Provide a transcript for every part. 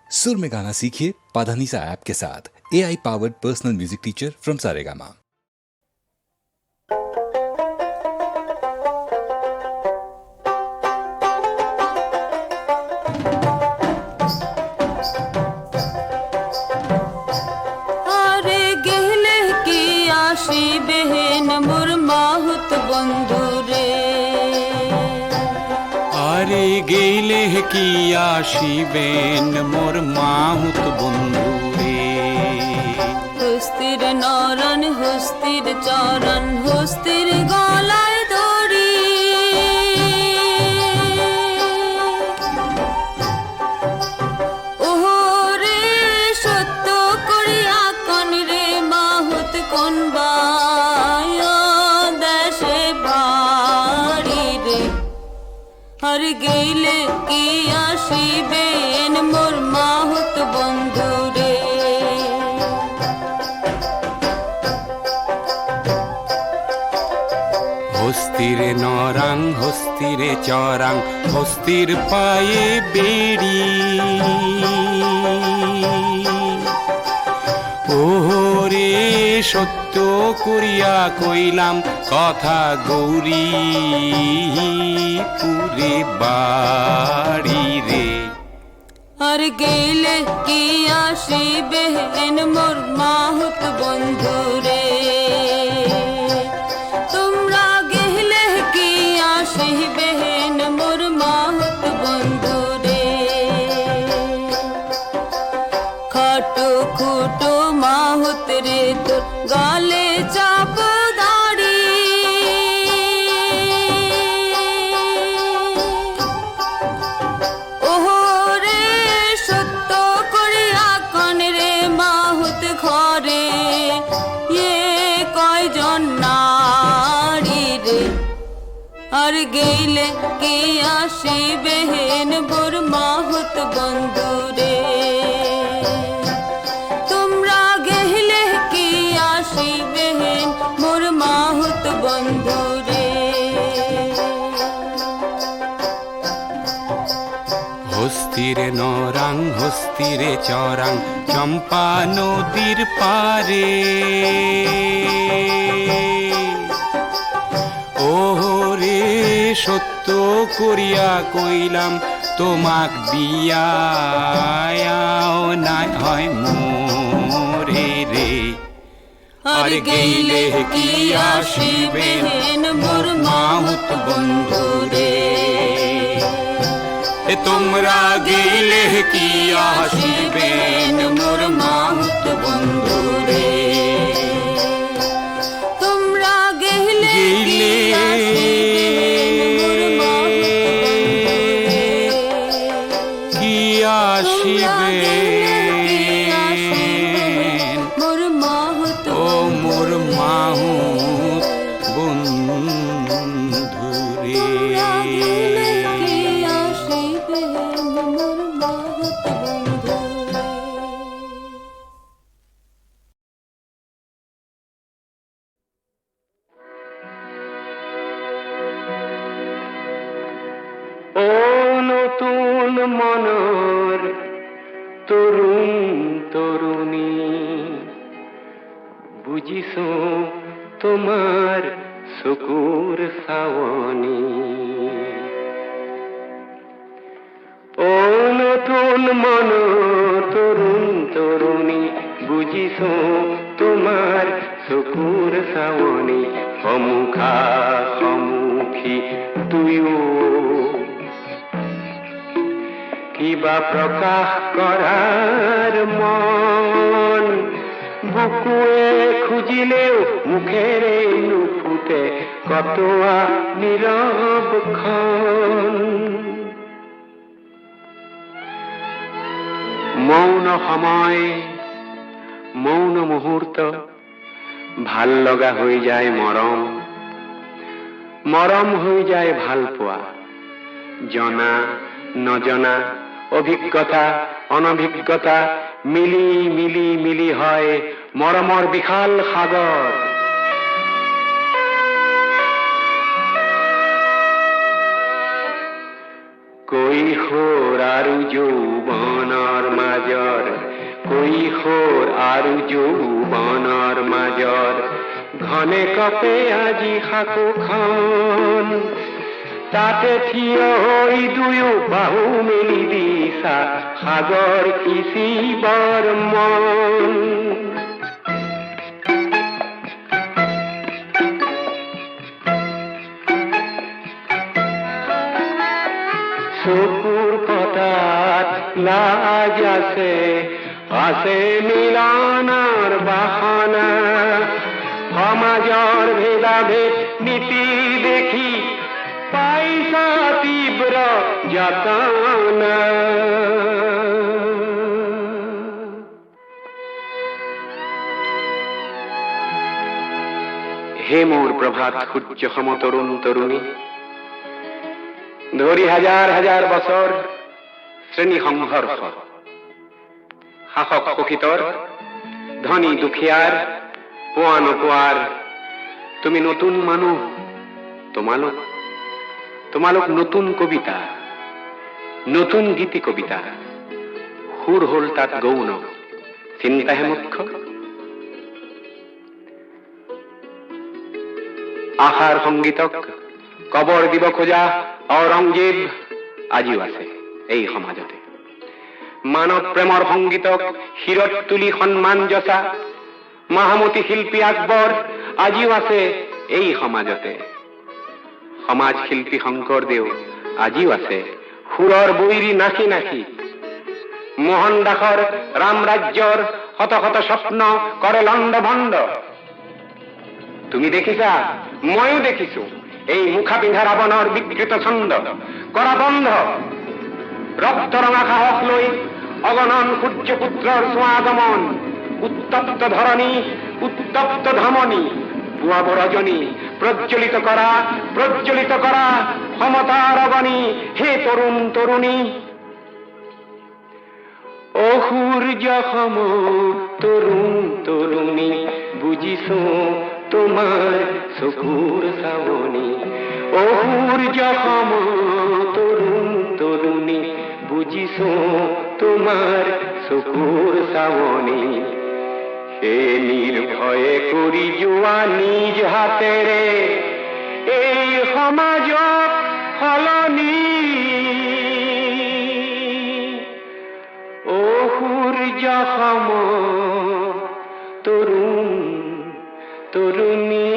सुर में गाना सीखिए पाधानीसा ऐप के साथ। AI powered personal music teacher from Saregama. আরে গেলে কি আসিবে হেন মোর মাহুত বন্ধু রে, আরে গেলে কি আসিবেন মোর মাহুত বন্ধু রে। হস্তির নরন হস্তির চরণ হস্তির গলায় দড়ি, ওহরে সত্য করিয়া কন রে মাহুত কোন বায় দেশে বাড়ি রে। আর গেলে কি আসিবেন মোর মাহুত বন্ধু রে। হস্তিরে নরাং হস্তিরে চরাং হস্তির পায়ে বেড়ি, ওরে সত্য করিয়া কইলাম কথা গৌরী পুরে বাড়ি রে। আর গেলে কি আসিবেন মোর মাহুত বন্ধু রে। তোমরা গেলে কি আসিবেন মোর মাহুত বন্ধু রে। খাটো খুটো মাহুত রে তোর গালে চাপ দাড়ি, ওহরে সত্য করিয়া কন রে মাহুত ঘরে ইয়ে কয়জন নারী রে। আর গেলে কি আসিবেন মোর মাহুত বন্ধু রে। তোমরা গেলে কি আসিবেন মোর মাহুত বন্ধু রে। হস্তিরে নরাং হস্তিরে চরাং চম্পা নদীর পারে, ওরে সত্য করিয়া কইলাম তোমাক বিয়াও নাই হয় মোরে রে। আর গেলে কি আসিবেন মোর মাহুত বন্ধু রে। তোমরা গেলে কি আসিবেন মোর মাহুত বন্ধু রে। তোমরা গেলে কি আসিবেন মোর মাহুত ও মোর মাহুত বন্ধু রে। কি আসিবেন মোর মাহুত বন্ধু রে। ও নতুন মনৰ তৰুণ তৰুণী, বুজিছো তোমাৰ চকুৰ চাৱনি। ও নতুন মনৰ তৰুণ তৰুণী, বুজিছো তোমাৰ চকুৰ চাৱনি। সমুখা সমুখী তুয়ো কিবা প্ৰকাশ কৰাৰ মন, বুকুৱে খুজিলেও মুখেৰে নুফুটে কটোৱা নীৰৱখন। মৌন সময় মৌন মুহূৰ্ত ভাল লগা হৈ যায় মৰম, মৰম হৈ যায় ভাল পোৱা। জনা নজনা অভিজ্ঞতা অনভিজ্ঞতা মিলি মিলি মিলি হয় মৰমৰ বিশাল সাগৰ। কৈশোৰ আৰু যৌৱনৰ মাজে মাজৰ কৈশোৰ আৰু যৌৱনৰ মাজৰ ঘনে কপে আজি সাকোখন তাতে থিয় হৈ দুয়ো বাহু মেলি দিছা সাগৰ সিঁচিবৰ মন চকুৰ পতাত লাজ আছে আছে মিলনৰ বাসনা সমাজৰ ভেদাভেদ নীতি দেখি পাইছা তীব্ৰ যাতনা হে মোৰ প্ৰভাত সূৰ্য সম তৰুণ তৰুণী ধৰি হাজাৰ হাজাৰ বছৰ শ্ৰেণী সংঘৰ্ষ শাসক শোষিতৰ ধনী দুখীয়াৰ পোৱা নোপোৱাৰ তুমি নতুন মানুহ তোমালোক নতুন কবিতা নতুন গীতি কবিতা সুৰ হল তাত গৌণ চিন্তাহে মুখ্য আশাৰ সংগীতক কবৰ দিব খোজা ঔৰংজেব আজিও আছে এই সমাজতে মানৱ প্ৰেমৰ সংগীতক শিৰত তুলি সন্মান যচা মহামতী শিল্পী আকবৰ আজিও আছে এই সমাজতে সমাজ শিল্পী শংকৰদেৱ আজিও আছে সুৰৰ বৈৰী নাচি নাচি মোহন দাসৰ ৰামৰাজ্যৰ শত শত স্বপ্ন কৰে লণ্ড ভণ্ড তুমি দেখিছা ময়ো দেখিছো এই মুখা পিন্ধা ৰাৱণৰ বিকৃত ছন্দ কৰা বন্ধ ৰক্ত ৰঙা সাহস লৈ অগণন সূৰ্যপুত্ৰৰ স্বাগমন উত্তপ্ত ধৰণী উত্তপ্ত ধামনি পুৱা ৰজনী প্ৰজ্বলিত কৰা সমতাৰ অগণী হে তৰুণ তৰুণী অ সূৰ্য সম তৰুণ তৰুণী বুজিছো তোমাৰ চকুৰ চাৱনি অ সূৰ্য সম তৰুণ তৰুণী বুজিছো তোমাৰ চকুৰ চাৱনি হে নিৰ্ভয়ে কৰি যোৱা নিজ হাতেৰে এই সমাজক সলনি অ সূৰ্য সম তৰুণ তৰুণী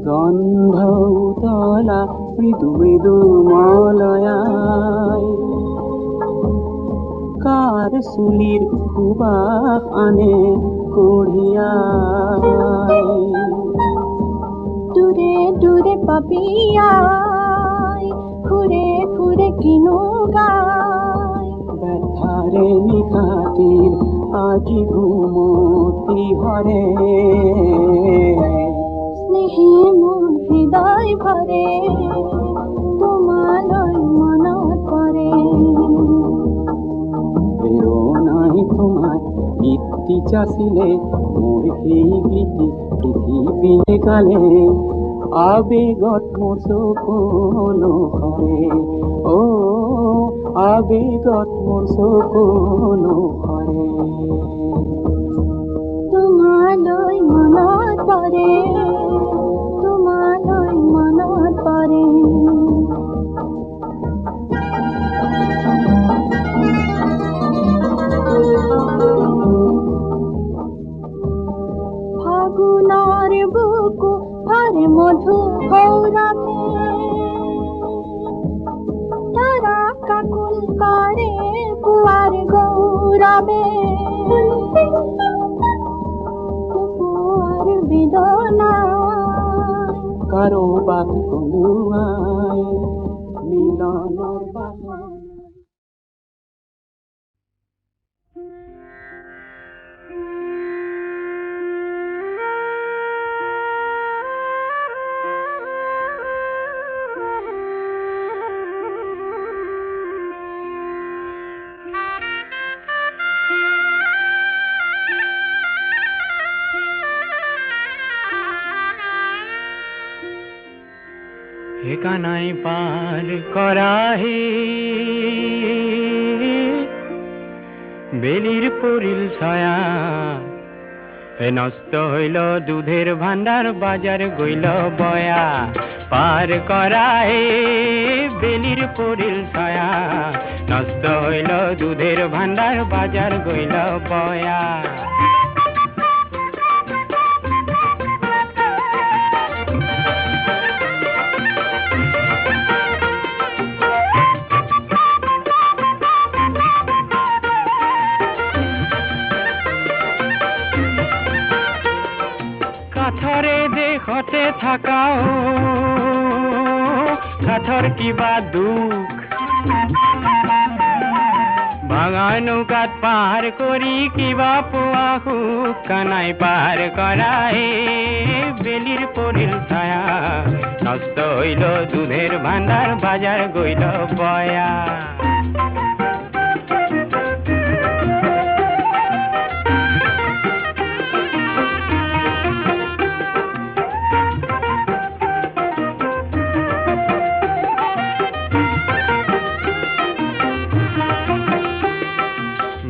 গন্ধ উতলা মৃদু মৃদু মলয়াই কাৰ চুলিৰ সুবাস আনে কঢ়িয়াই দূৰে দূৰে পাপিয়াই ঘূৰে ঘূৰে কিনো গায় ব্যথাৰে নিশাটিৰ আজি ঘুমতি হৰে স্নেহে মোৰ হৃদয় ভৰে তোমালৈ মনত পৰে প্ৰেৰণাই তোমাৰ গীতটি চাচিলে মোৰ সেই গীতি পৃথিৱীয়ে গালে আবেগত মোৰ চকু নসৰে অ আবেগত মোৰ চকু নসৰে তোমালৈ মনত পৰে তোমালৈ মনত পৰে ফাগুনৰ বুকু ভৰে মধু সৌৰভে তাৰা কাকুল কৰে পুৱাৰ গৌৰৱে পুৱাৰ বেদনা কাৰোবাক কলোৱাই মিলনৰ বাসনা কানাই পার করাহে বেলির পরিল ছায়া নষ্ট হইল দুধের ভান্ডার বাজার গইল বয়া পার করাহে বেলির পরিল ছায়া নষ্ট হইল দুধের ভান্ডার বাজার গইল বয়া দেশতে থাকাও কাঠৰ কিবা দুখ ভাঙা নৌকাত পাৰ কৰি কিবা পোৱা সুখ কানাই পাৰ কৰাই বেলিৰ পৰিল ছায়া নষ্ট হইল দুধের ভান্ডার বাজার গইল বয়া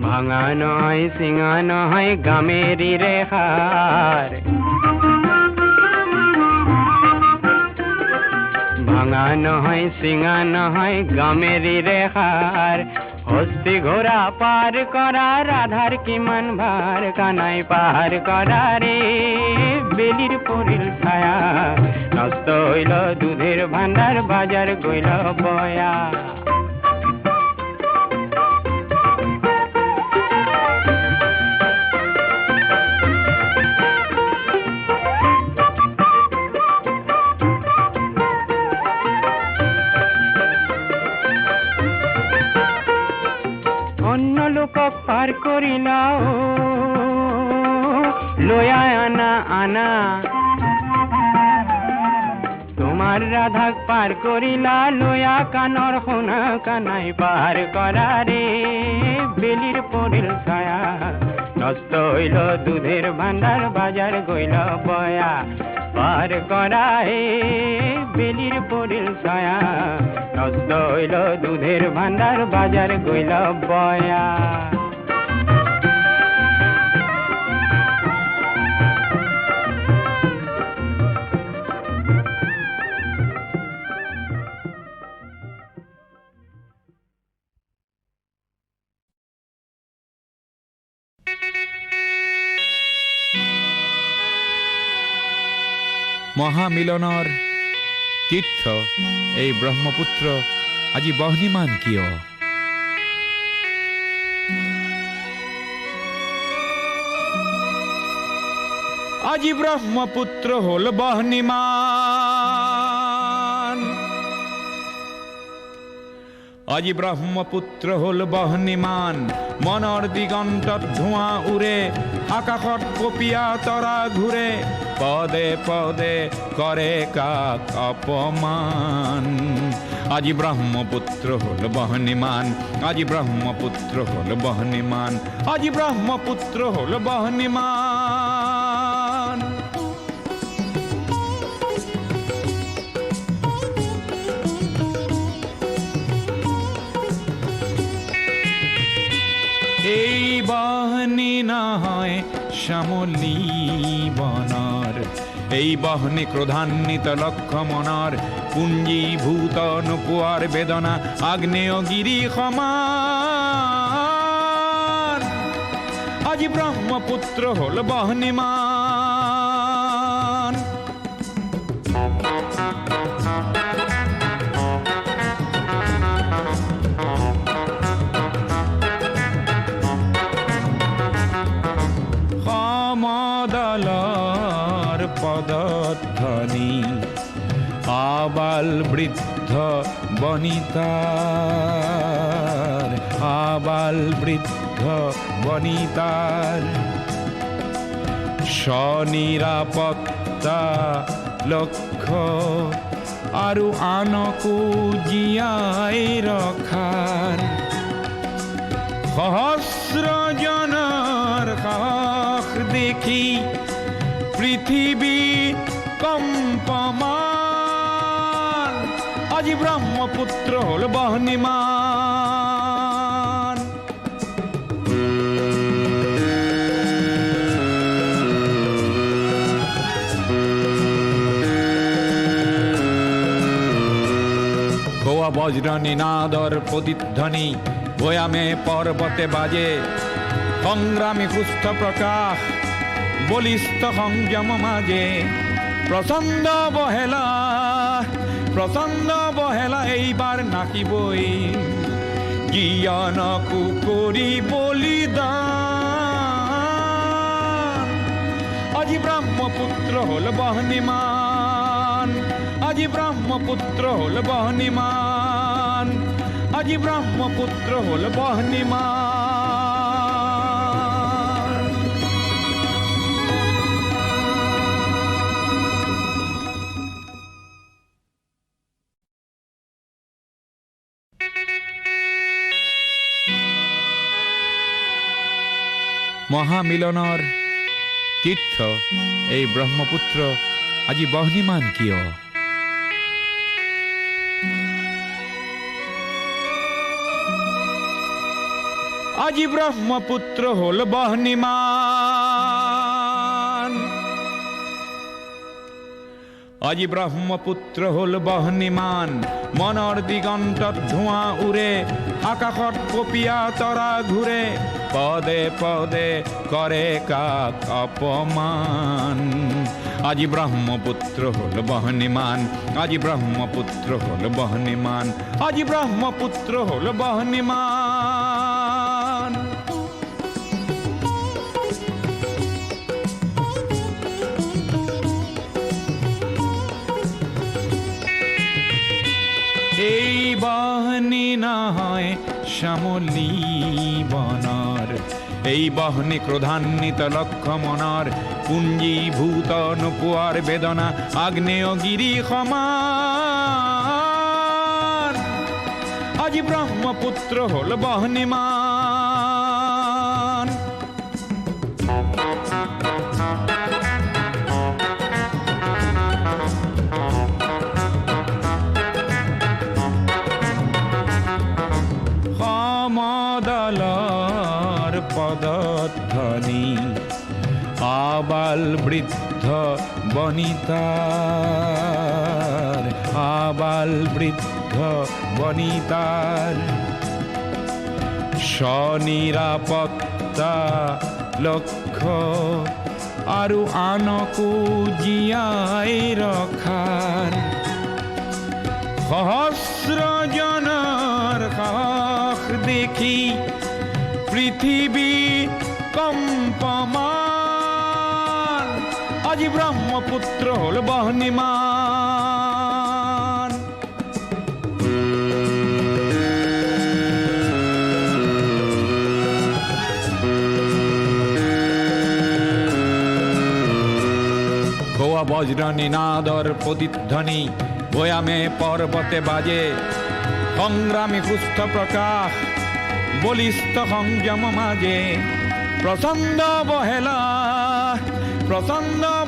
ভাঙা নহয় চিঙা নহয় গামেৰি ৰেখাৰ ভাঙা নহয় চিঙা নহয় গামেৰি ৰেখাৰ হস্তি ঘোৰা পাৰ কৰা ৰাধাৰ কিমান ভাৰ কানাই পাৰ কৰা ৰে বেলিৰ পৰিল ছায়া নষ্ট হইল দুধেৰ ভাণ্ডাৰ বাজাৰ গইল বয়া লোকক পার করিলাও লয়া আনা আনা তোমার রাধাক পার করিলা লয়া কানর সোনা কানাই পার করা রে বেলির পরিল ছায়া নষ্ট হইল দুধের ভান্ডার বাজার গইল বয়া পার করা হে বেলির পরিল ছায়া নষ্ট হইল দুধের ভান্ডার বাজার গইল বয়া মহামিলনৰ তীৰ্থ এই ব্ৰহ্মপুত্ৰ আজি বহ্নিমান কিয়? আজি ব্ৰহ্মপুত্ৰ হল বহ্নিমান আজি ব্ৰহ্মপুত্ৰ হল বহ্নিমান মনৰ দিগন্তত ধোঁৱা উৰে আকাশত কপীয়া তৰা ঘূৰে পদে পদে কৰে কাক অপমান আজি ব্ৰহ্মপুত্ৰ হল বহ্নিমান আজি ব্ৰহ্মপুত্ৰ হল বহ্নিমান আজি ব্ৰহ্মপুত্ৰ হল বহ্নিমান এই বহ্নি নহয় শ্যামলী বনৰ এই বহ্নি ক্ৰোধান্বিত লক্ষ্য মনৰ পুঞ্জীভূত নোপোৱাৰ বেদনা আগ্নেয়গিৰি সমান আজি ব্ৰহ্মপুত্ৰ হল বহ্নিমান সমদলৰ পদধ্বনি আবাল বৃদ্ধ বনিতাৰ আবাল বৃদ্ধ বনিতাৰ স্বনিৰাপত্তা লক্ষ্য আৰু আনকো জীয়াই ৰখাৰ সহস্ৰজনৰ সাহস দেখি পৃথিৱী কম্পমান আজি ব্ৰহ্মপুত্ৰ হল বহ্নিমান গোৱা বজ্ৰ নিনাদৰ প্ৰতিধ্বনি ভৈয়ামে পৰ্বতে বাজে সংগ্ৰামী সুস্থ প্ৰকাশ বলিষ্ঠ সংযম মাজে প্ৰচণ্ড বহেলা এইবাৰ নাকিবই জ্ঞানকো কৰি বলিদান আজি ব্ৰহ্মপুত্ৰ হল বহ্নিমান আজি ব্ৰহ্মপুত্ৰ হল বহ্নিমান আজি ব্ৰহ্মপুত্ৰ হল বহ্নিমান মহামিলনৰ তীৰ্থ এই ব্ৰহ্মপুত্ৰ আজি বহ্নিমান কিয় আজি ব্ৰহ্মপুত্ৰ হল বহ্নিমান আজি ব্ৰহ্মপুত্ৰ হল বহ্নিমান মনৰ দিগন্তত ধোঁৱা উৰে আকাশত কপীয়া তৰা ঘূৰে পদে পদে কৰে কাক অপমান আজি ব্ৰহ্মপুত্ৰ হল বহ্নিমান আজি ব্ৰহ্মপুত্ৰ হল বহ্নিমান আজি ব্ৰহ্মপুত্ৰ হল বহ্নিমান এই বহ্নি নহয় শ্যামলী বনৰ এই বহ্নি ক্ৰোধান্বিত লক্ষ্য মনৰ পুঞ্জীভূত নোপোৱাৰ বেদনা আগ্নেয়গিৰি সমান আজি ব্ৰহ্মপুত্ৰ হল বহ্নিমান সমদলৰ পদধ্বনি আবাল বৃদ্ধ বনিতাৰ আবাল বৃদ্ধ বনিতাৰ স্বনিৰাপত্তা লক্ষ্য আৰু আনকো জীয়াই ৰখাৰ সহস্ৰজনৰ সাহস দেখি পৃথিৱী কম্পমান আজি ব্ৰহ্মপুত্ৰ হল বহ্নিমান বজ্রনিনাদর প্রতিধ্বনি ভয়ামে পর্বতে বাজে, সংগ্রামী সুস্থ প্রকাশ বলিষ্ঠ সংযম মাঝে, প্রচণ্ড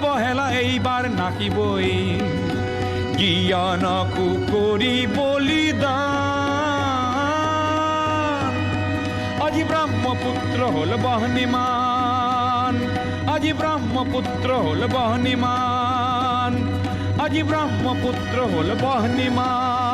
বহেলা এইবাৰ নাকিবই, জ্ঞানকো কৰি বলিদান। আজি ব্ৰহ্মপুত্ৰ হ'ল বহ্নিমান, আজি ব্ৰহ্মপুত্ৰ হ'ল বহ্নিমান, আজি ব্ৰহ্মপুত্ৰ হ'ল বহ্নিমান।